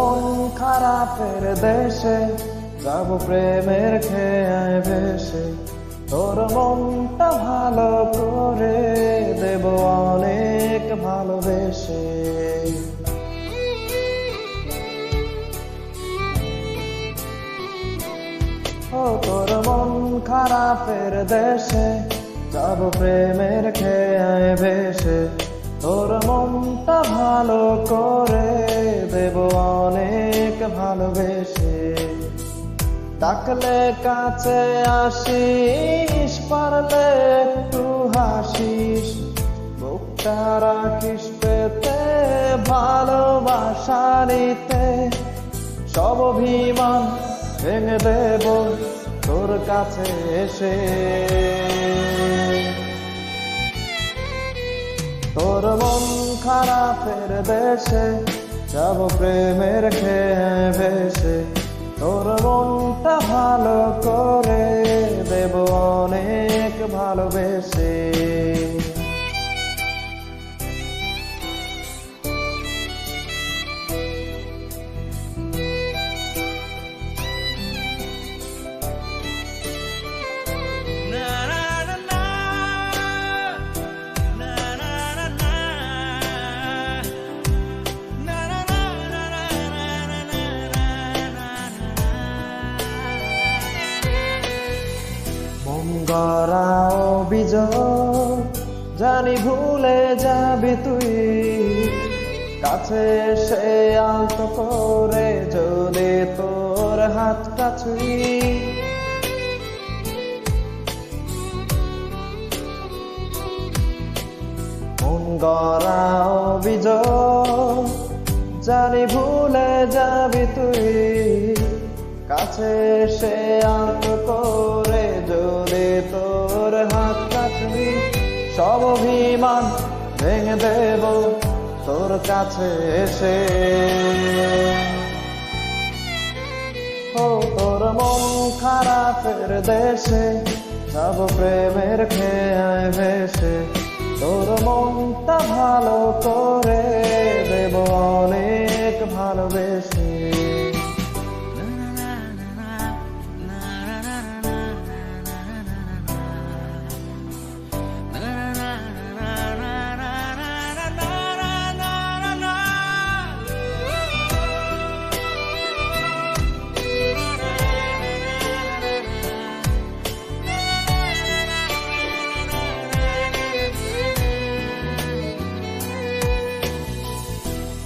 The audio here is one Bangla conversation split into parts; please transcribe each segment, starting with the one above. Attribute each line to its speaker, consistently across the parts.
Speaker 1: মন খারাপের দেশে যাব প্রেমের খেয়ায় ভেসে, তোর মনটা ভালো করে দেব অনেক ভালোবেসে। ও তোর মন খারাপের দেশে যাব প্রেমের খেয়ায় ভেসে, তোর মনটা ভালো করে দেব অনেক ভালোবেসে। ডাকলে কাছে আসিস, পারলে একটু হাসিস, বুকটা রাখিস পেতে ভালোবাসা নিতে। সব অভিমান ভেঙে দেব তোর কাছে এসে, তোর মন খারাপের দেশে যাব প্রেমের খেয়ায় ভেসে, তোর মনটা ভালো করে দেব অনেক ভালোবেসে। গড়া অভিযোগ জানি ভুলে যাবি তুই, কাছে এসে আলতো করে যদি তোর হাতটা ছুঁই। মন গড়া অভিযোগ জানি ভুলে যাবি তুই, কাছে এসে আলতো করে যদি তোর হাতটা ছুঁই। সব অভিমান ভেঙে দেব তোর কাছে এসে। ও তোর মন খারাপের দেশে যাব প্রেমের খেয়ায় ভেসে, তোর মনটা ভালো করে দেব অনেক ভালোবেসে।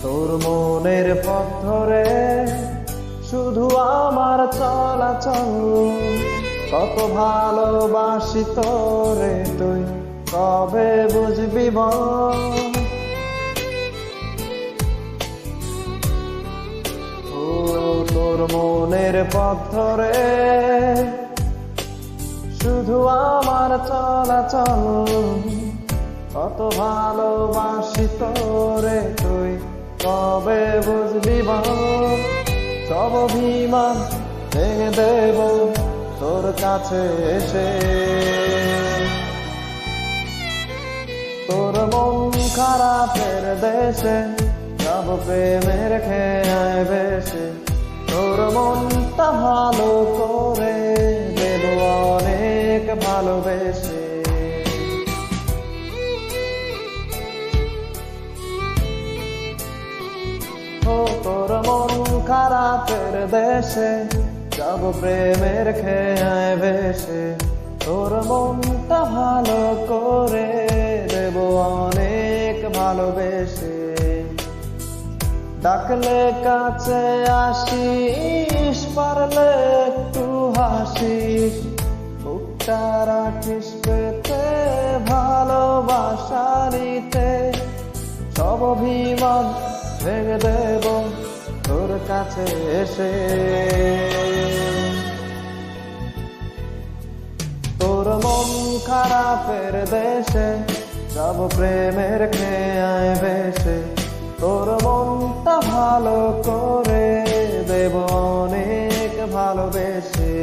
Speaker 1: তোর মনের পথ ধরে শুধু আমার চলাচল, কত ভালোবাসি তোরে তুই কবে বুঝবি বল। ও তোর মনের পথ ধরে শুধু আমার চলাচল, কত ভালোবাসি তোরে তুই কবে বুঝবি বল। সব অভিমান ভেঙে দেব তোর কাছে এসে, তোর মন খারাপের দেশে যাব প্রেমের খেয়ায় ভেসে, তোর মনটা ভালো করে দেব অনেক ভালোবেসে। ও তোর মন খারাপের দেশে যাব প্রেমের খেয়ায় ভেসে, তোর মনটা ভালো করে দেব অনেক ভালোবেসে। ডাকলে কাছে আসিস, পারলে একটু হাসিস, বুকটা রাখিস পেতে ভালোবাসা নিতে। সব অভিমান ভেঙে দেব তোর কাছে এসে, তোর মন খারাপের দেশে যাব প্রেমের খেয়ায় ভেসে, তোর মনটা ভালো করে দেব অনেক ভালোবেসে।